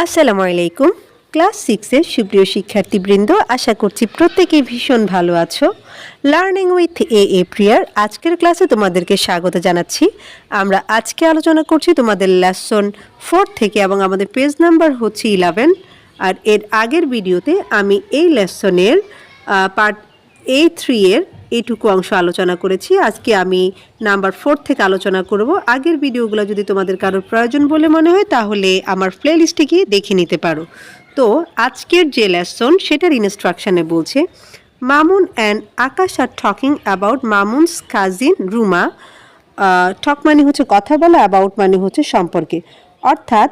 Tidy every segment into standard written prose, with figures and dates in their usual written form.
আসসালামু আলাইকুম। ক্লাস 6 এর সুপ্রিয় শিক্ষার্থীবৃন্দ, আশা করছি প্রত্যেকেই ভীষণ ভালো আছো। লার্নিং উইথ এ প্রিয়ার আজকের ক্লাসে তোমাদেরকে স্বাগত জানাচ্ছি। আমরা আজকে আলোচনা করছি তোমাদের লেসন 4 থেকে এবং আমাদের পেজ নাম্বার হচ্ছে 11। আর এর আগের ভিডিওতে আমি এই লেসনের পার্ট A3 এর এইটুকু অংশ আলোচনা করেছি। আজকে আমি নাম্বার 4 থেকে আলোচনা করব। আগের ভিডিওগুলো যদি তোমাদের কারোর প্রয়োজন বলে মনে হয় তাহলে আমার প্লেলিস্টে গিয়ে দেখে নিতে পারো। তো আজকের যে লেসন সেটার ইনস্ট্রাকশনে বলছে, Mamun and Akash are talking about Mamun's cousin Ruma. Talk মানে হচ্ছে কথা বলা, অ্যাবাউট মানে হচ্ছে সম্পর্কে। অর্থাৎ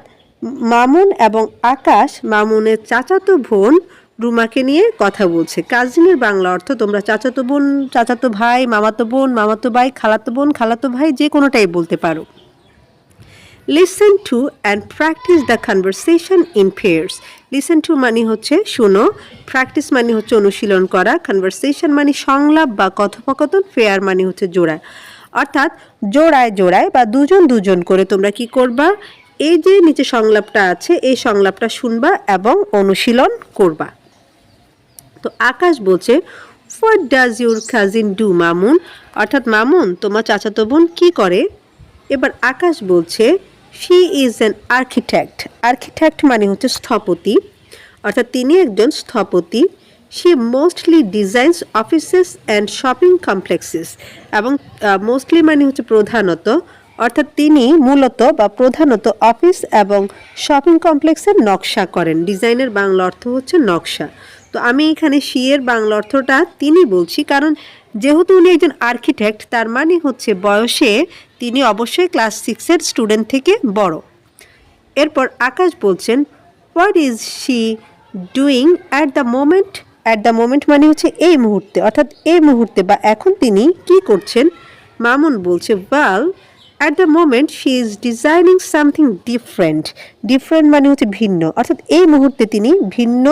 মামুন এবং আকাশ মামুনের চাচাতো বোন রুমাকে নিয়ে কথা বলছে। কাজিনের বাংলা অর্থ তোমরা চাচাতো বোন, চাচাতো ভাই, মামাতো বোন, মামাতো ভাই, খালাতো বোন, খালাতো ভাই যে কোনোটাই বলতে পারো। Listen to and practice the conversation in pairs. Listen to মানে হচ্ছে শোনো, প্র্যাকটিস মানে হচ্ছে অনুশীলন করা, কনভারসেশন মানে সংলাপ বা কথোপকথন, পেয়ার মানে হচ্ছে জোড়া। অর্থাৎ জোড়ায় জোড়ায় বা দুজন দুজন করে তোমরা কি করবা, এই যে নিচে সংলাপটা আছে এই সংলাপটা শুনবা এবং অনুশীলন করবা। তো আকাশ বলছে, what does your cousin do Mamun. অর্থাৎ মামুন তোমার চাচাতো বোন কী করে। এবার আকাশ বলছে, she is an architect. Architect মানে হচ্ছে স্থপতি, অর্থাৎ তিনি একজন স্থপতি। She mostly designs offices and shopping complexes. এবং মোস্টলি মানে হচ্ছে প্রধানত, অর্থাৎ তিনি মূলত বা প্রধানত অফিস এবং শপিং কমপ্লেক্সের নকশা করেন। ডিজাইনের বাংলা অর্থ হচ্ছে নকশা। তো আমি এখানে শি এর বাংলা অর্থটা তিনি বলছি, কারণ যেহেতু উনি একজন আর্কিটেক্ট তার মানে হচ্ছে বয়সে তিনি অবশ্যই ক্লাস 6-এর স্টুডেন্ট থেকে বড়। এরপর আকাশ বলছেন, what is she doing at the moment. At the moment মানে হচ্ছে এই মুহূর্তে, অর্থাৎ এই মুহূর্তে বা এখন তিনি কি করছেন। মামুন বলছে, well at the moment she is designing something different. Different মানে হচ্ছে ভিন্ন, অর্থাৎ এই মুহূর্তে তিনি ভিন্ন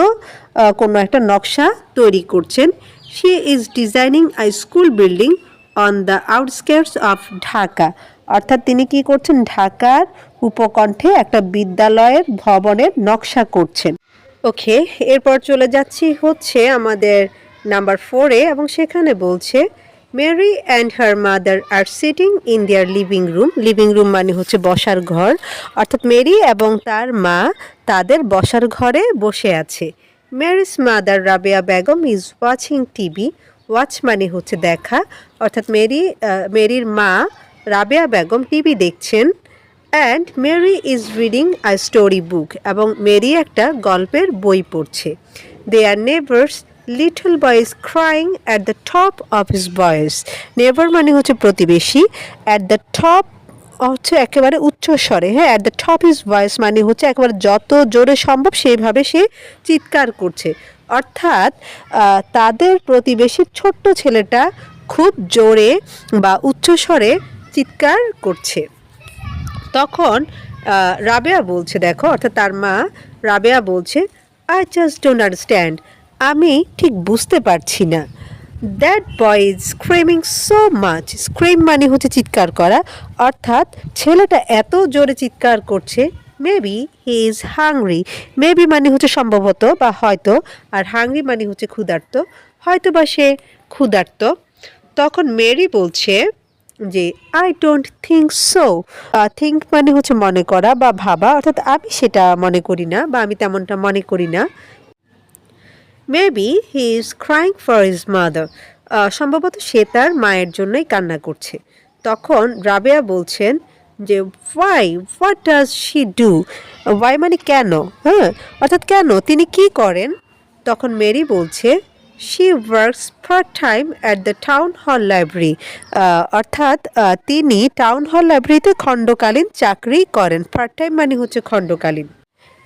কোনো একটা নকশা তৈরি করছেন। She is designing a school building on the outskirts of Dhaka. অর্থাৎ তিনি কি করছেন, ঢাকার উপকণ্ঠে একটা বিদ্যালয়ের ভবনের নকশা করছেন। ওকে, এরপর চলে যাচ্ছি হচ্ছে আমাদের নাম্বার 4-এ এবং সেখানে বলছে, Mary and her mother are sitting in their living room. Living room মানে হচ্ছে বসার ঘর, অর্থাৎ মেরি এবং তার মা তাদের বসার ঘরে বসে আছে। Mary's mother Rabeya Begum is watching TV. Watch মানে হচ্ছে দেখা, অর্থাৎ মেরির মা রাবেয়া বেগম টিভি দেখছেন। And Mary is reading a story book. এবং মেরি একটা গল্পের বই পড়ছে। They are neighbour's little boy is crying at the top of his voice. Neighbour মানে হচ্ছে প্রতিবেশী, অ্যাট দ্য টপ হচ্ছে একেবারে উচ্চ স্বরে। হ্যাঁ, at the top his voice মানে হচ্ছে একেবারে যত জোরে সম্ভব সেইভাবে সে চিৎকার করছে। অর্থাৎ তাদের প্রতিবেশীর ছোট্ট ছেলেটা খুব জোরে বা উচ্চস্বরে চিৎকার করছে। তখন রাবেয়া বলছে, দেখো অর্থাৎ তার মা রাবেয়া বলছে, আই জাস্ট ডোন্ট আন্ডারস্ট্যান্ড। আমি ঠিক বুঝতে পারছি না। That boy is screaming so much. Scream মানে হচ্ছে চিৎকার করা, অর্থাৎ ছেলেটা এত জোরে চিৎকার করছে। Maybe he is hungry. Maybe মানে হচ্ছে সম্ভবত বা হয়তো, আর হাংরি মানে হচ্ছে ক্ষুধার্ত, হয়তো বা সে ক্ষুধার্ত। তখন মেরি বলছে যে, I don't think so. Think মানে হচ্ছে মনে করা বা ভাবা, অর্থাৎ আমি সেটা মনে করি না বা আমি তেমনটা মনে করি না। Maybe he is crying for his mother. সম্ভবত সে তার মায়ের জন্যই কান্না করছে। তখন রাবেয়া বলছেন যে, why, what does she do. Why মানে কেন, হ্যাঁ, অর্থাৎ কেন, তিনি কি করেন। তখন মেরি বলছে, she works part time at the town hall library. অর্থাৎ তিনি টাউন হল লাইব্রেরিতে খণ্ডকালীন চাকরি করেন। পার্ট টাইম মানে হচ্ছে খণ্ডকালীন।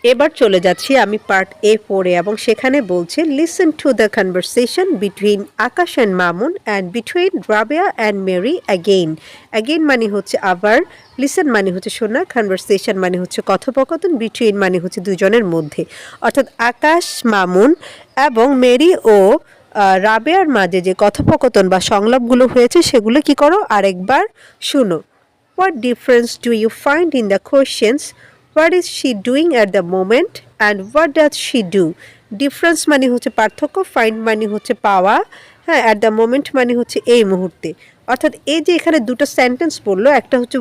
এবার চলে যাচ্ছি আমি পার্ট A4-এ এবং সেখানে বলছে, listen to the conversation between Akash and Mamun and between Rabeya and Mary again. Again মানে হচ্ছে আবার, লিসেন মানে হচ্ছে শোনা, কনভারসেশন মানে হচ্ছে কথোপকথন, বিটুইন মানে হচ্ছে দুজনের মধ্যে। অর্থাৎ আকাশ, মামুন এবং মেরি ও রাবেয়ার মাঝে যে কথোপকথন বা সংলাপগুলো হয়েছে সেগুলো কি করো, আরেকবার শুনো। What difference do you find in the questions what is she doing at the moment and what does she do. Difference মানে হচ্ছে পার্থক্য, ফাইন্ড মানে হচ্ছে পাওয়া, হ্যাঁ, অ্যাট দ্য মোমেন্ট মানে হচ্ছে এই মুহূর্তে। অর্থাৎ এই যে এখানে দুটো সেন্টেন্স পড়লো, একটা হচ্ছে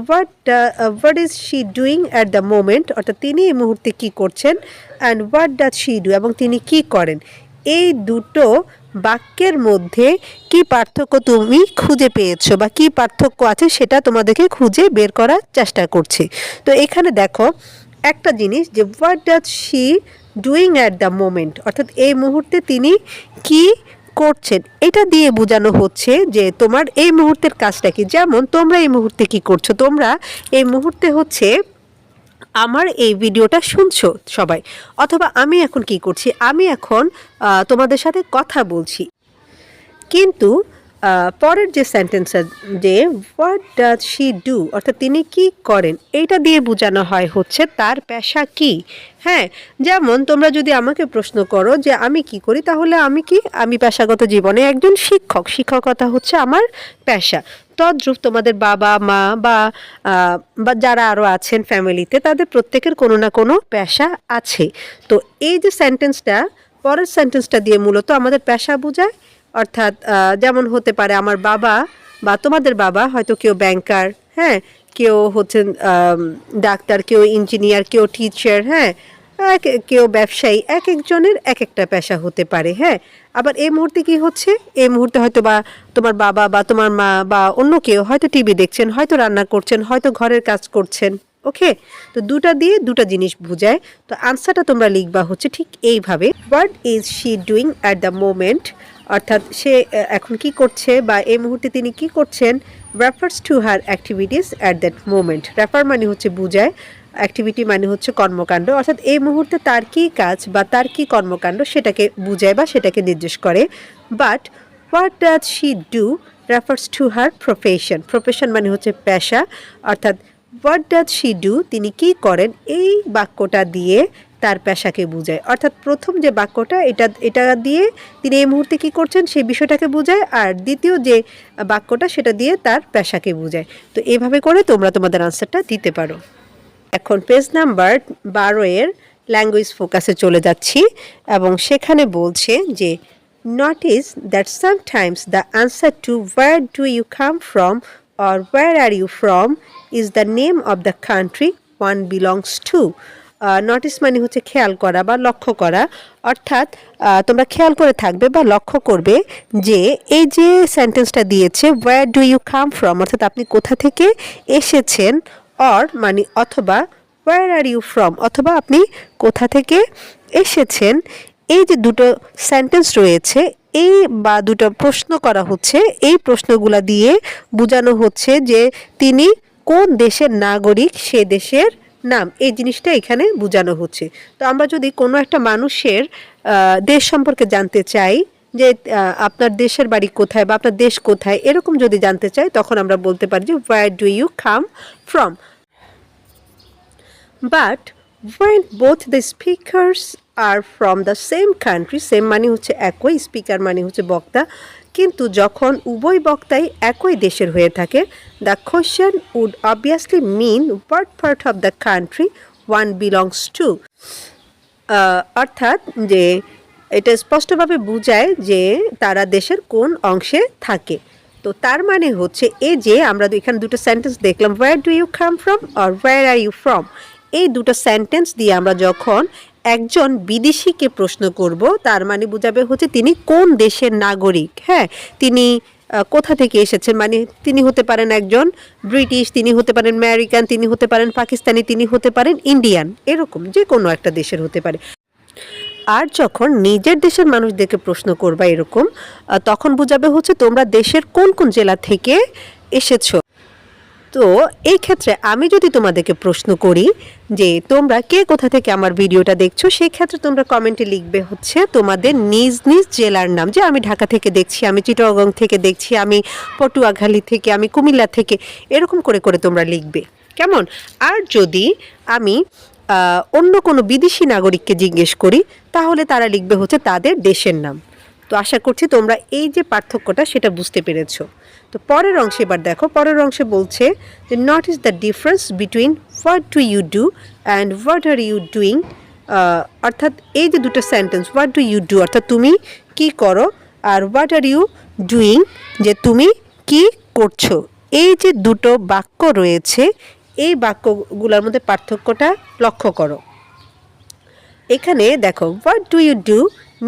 what is she doing at the moment, অর্থাৎ তিনি এই মুহূর্তে কী করছেন, and what does she do, এবং তিনি কী করেন। এই দুটো বাক্যের মধ্যে কি পার্থক্য তুমি খুঁজে পেয়েছো বা কি পার্থক্য আছে সেটা তোমাদেরকে খুঁজে বের করার চেষ্টা করছি। তো এখানে দেখো একটা জিনিস, যে what does she doing at the moment, অর্থাৎ এই মুহূর্তে তিনি কি করছেন, এটা দিয়ে বোঝানো হচ্ছে যে তোমার এই মুহূর্তের কাজটা কি। যেমন তোমরা এই মুহূর্তে কি করছো, তোমরা এই মুহূর্তে হচ্ছে আমার এই ভিডিওটা শুনছো সবাই, অথবা আমি এখন কি করছি, আমি এখন তোমাদের সাথে কথা বলছি। কিন্তু পরের যে সেন্টেন্সটা, যে হোয়াট ডাজ শি ডু, অর্থাৎ তিনি কি করেন, এইটা দিয়ে বোঝানো হয় হচ্ছে তার পেশা কি। হ্যাঁ, যেমন তোমরা যদি আমাকে প্রশ্ন করো যে আমি কি করি, তাহলে আমি পেশাগত জীবনে একজন শিক্ষক, শিক্ষকতা হচ্ছে আমার পেশা। তদ্রূপ তোমাদের বাবা মা বা যারা আরও আছেন ফ্যামিলিতে, তাদের প্রত্যেকের কোনো না কোনো পেশা আছে। তো এই যে সেন্টেন্সটা, পরের সেন্টেন্সটা দিয়ে মূলত আমাদের পেশা বোঝায়। অর্থাৎ যেমন হতে পারে আমার বাবা বা তোমাদের বাবা হয়তো কেউ ব্যাংকার, হ্যাঁ, কেউ হচ্ছেন ডাক্তার, কেউ ইঞ্জিনিয়ার, কেউ টিচার, হ্যাঁ, কেউ ব্যবসায়ী, এক একজনের এক একটা পেশা হতে পারে। হ্যাঁ, আবার এই মুহূর্তে কি হচ্ছে, এই মুহূর্তে হয়তো বা তোমার বাবা বা তোমার মা বা অন্য কেউ হয়তো টিভি দেখছেন, হয়তো রান্না করছেন, হয়তো ঘরের কাজ করছেন। ওকে, তো দুটা দিয়ে দুটা জিনিস বোঝায়। তো আনসারটা তোমরা লিখবা হচ্ছে ঠিক এইভাবে, what is she doing at the moment, অর্থাৎ সে এখন কি করছে বা এই মুহূর্তে তিনি কি করছেন, refers to her activities at that moment. Refer মানে হচ্ছে বুঝায়, অ্যাক্টিভিটি মানে হচ্ছে কর্মকাণ্ড, অর্থাৎ এই মুহূর্তে তার কি কাজ বা তার কি কর্মকাণ্ড সেটাকে বুঝায় বা সেটাকে নির্দেশ করে। But what does she do refers to her profession. Profession মানে হচ্ছে পেশা, অর্থাৎ হোয়াট ডাজ শি ডু, তিনি কি করেন, এই বাক্যটা দিয়ে তার পেশাকে বোঝায়। অর্থাৎ প্রথম যে বাক্যটা, এটা দিয়ে তিনি এই মুহূর্তে কি করছেন সেই বিষয়টাকে বোঝায়, আর দ্বিতীয় যে বাক্যটা সেটা দিয়ে তার পেশাকে বোঝায়। তো এইভাবে করে তোমরা তোমাদের আনসারটা দিতে পারো। এখন পেজ নাম্বার 12 ল্যাঙ্গুয়েজ ফোকাসে চলে যাচ্ছি, এবং সেখানে বলছে যে notice that sometimes the answer to where do you come from or where are you from is the name of the country one belongs to. Notice মানে হচ্ছে খেয়াল করা বা লক্ষ্য করা, অর্থাৎ তোমরা খেয়াল করে থাকবে বা লক্ষ্য করবে যে এই যে সেন্টেন্সটা দিয়েছে where do you come from, অর্থাৎ আপনি কোথা থেকে এসেছেন, or মানে অথবা where are you from, অথবা আপনি কোথা থেকে এসেছেন। এই যে দুটো সেন্টেন্স রয়েছে, এই বা দুটো প্রশ্ন করা হচ্ছে, এই প্রশ্নগুলা দিয়ে বোঝানো হচ্ছে যে তিনি কোন দেশের নাগরিক, সে দেশের নাম, এই জিনিসটা এখানে বোঝানো হচ্ছে। তো আমরা যদি কোনো একটা মানুষের দেশ সম্পর্কে জানতে চাই, যে আপনার দেশের বাড়ি কোথায় বা আপনার দেশ কোথায়, এরকম যদি জানতে চাই, তখন আমরা বলতে পারি যে where do you come from. But when both the speakers are from the same country, same মানে হচ্ছে একই, স্পিকার মানে হচ্ছে বক্তা, কিন্তু যখন উভয় বক্তাই একই দেশের হয়ে থাকে, the question would obviously mean what part of the country one belongs to. অর্থাৎ যে এটা স্পষ্টভাবে বোঝায় যে তারা দেশের কোন অংশে থাকে। তো তার মানে হচ্ছে এই যে আমরা এখানে দুটো সেন্টেন্স দেখলাম, where do you come from or where are you from, এই দুটো সেন্টেন্স দিয়ে আমরা যখন একজন বিদেশিকে প্রশ্ন করব, তার মানে বোঝাবে হচ্ছে তিনি কোন দেশের নাগরিক। হ্যাঁ, তিনি কোথা থেকে এসেছেন, মানে তিনি হতে পারেন একজন ব্রিটিশ, তিনি হতে পারেন আমেরিকান, তিনি হতে পারেন পাকিস্তানি, তিনি হতে পারেন ইন্ডিয়ান, এরকম যে কোনো একটা দেশের হতে পারে। আর যখন নিজের দেশের মানুষদেরকে প্রশ্ন করবা এরকম, তখন বোঝাবে হচ্ছে তোমরা দেশের কোন কোন জেলা থেকে এসেছো। তো এই ক্ষেত্রে আমি যদি তোমাদেরকে প্রশ্ন করি যে তোমরা কে কোথা থেকে আমার ভিডিওটা দেখছো, সেই ক্ষেত্রে তোমরা কমেন্টে লিখবে হচ্ছে তোমাদের নিজ নিজ জেলার নাম, যে আমি ঢাকা থেকে দেখছি, আমি চিটাগং থেকে দেখছি, আমি পটুয়াখালী থেকে, আমি কুমিল্লা থেকে, এরকম করে করে তোমরা লিখবে, কেমন। আর যদি আমি অন্য কোনো বিদেশি নাগরিককে জিজ্ঞেস করি, তাহলে তারা লিখবে হচ্ছে তাদের দেশের নাম। তো আশা করছি তোমরা এই যে পার্থক্যটা সেটা বুঝতে পেরেছো। তো পরের অংশে এবার দেখো, পরের অংশে বলছে যে notice the difference between what do you do and what are you doing. অর্থাৎ এই যে দুটো sentence, what do you do অর্থাৎ তুমি কি করো, আর হোয়াট আর ইউ ডুইং যে তুমি কি করছো, এই যে দুটো বাক্য রয়েছে এই বাক্যগুলোর মধ্যে পার্থক্যটা লক্ষ্য করো। এখানে দেখো, what do you do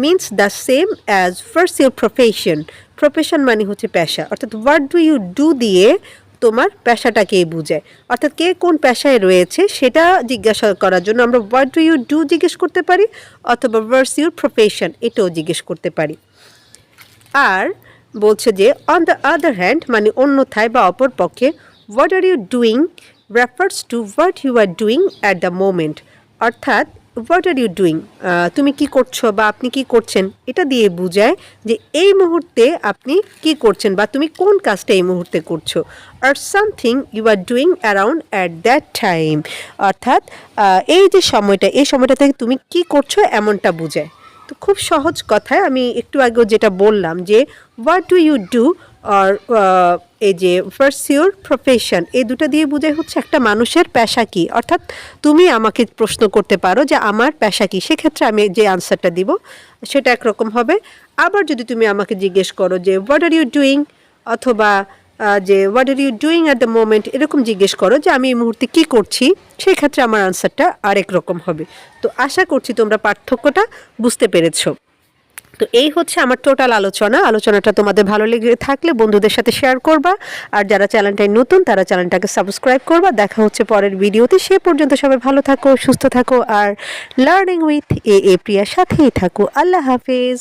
means the same as first your profession. Profession মানে হচ্ছে পেশা, অর্থাৎ হোয়াট ডু ইউ ডু দিয়ে তোমার পেশাটাকেই বোঝায়, অর্থাৎ কে কোন পেশায় রয়েছে সেটা জিজ্ঞাসা করার জন্য আমরা হোয়াট ডু ইউ ডু জিজ্ঞেস করতে পারি, অথবা ভার্স ইউর প্রফেশন এটাও জিজ্ঞেস করতে পারি। আর বলছে যে অন দ্য আদার হ্যান্ড মানে অন্যথায় বা অপর পক্ষে, what are you doing refers to what you are doing at the moment. অর্থাৎ হোয়াট আর ইউ ডুইং তুমি কি করছো বা আপনি কি করছেন এটা দিয়ে বোঝায় যে এই মুহূর্তে আপনি কি করছেন বা তুমি কোন কাজটা এই মুহূর্তে করছো। আর something you are doing around at that time, অর্থাৎ এই যে সময়টা, এই সময়টা থেকে তুমি কি করছো এমনটা বোঝায়। তো খুব সহজ কথায় আমি একটু আগেও যেটা বললাম যে হোয়াট ডু ইউ ডু আর এই যে ফার্স্ট ইউর প্রফেশন, এই দুটো দিয়ে বোঝায় হচ্ছে একটা মানুষের পেশা কী। অর্থাৎ তুমি আমাকে প্রশ্ন করতে পারো যে আমার পেশা কী, সেক্ষেত্রে আমি যে আনসারটা দিব সেটা একরকম হবে। আবার যদি তুমি আমাকে জিজ্ঞেস করো যে হোয়াট আর ইউ ডুইং, অথবা যে what are you doing at the moment এরকম জিজ্ঞেস করো যে আমি এই মুহূর্তে কী করছি, সেই ক্ষেত্রে আমার আনসারটা আরেক রকম হবে। তো আশা করছি তোমরা পার্থক্যটা বুঝতে পেরেছো। তো এই হচ্ছে আমার টোটাল আলোচনাটা তোমাদের ভালো লেগে থাকলে বন্ধুদের সাথে শেয়ার করবা, আর যারা চ্যানেলটায় নতুন তারা চ্যানেলটাকে সাবস্ক্রাইব করবা। দেখা হচ্ছে পরের ভিডিওতে, সে পর্যন্ত সবাই ভালো থাকো, সুস্থ থাকো, আর লার্নিং উইথ এ প্রিয়ার সাথেই থাকো। আল্লাহ হাফেজ।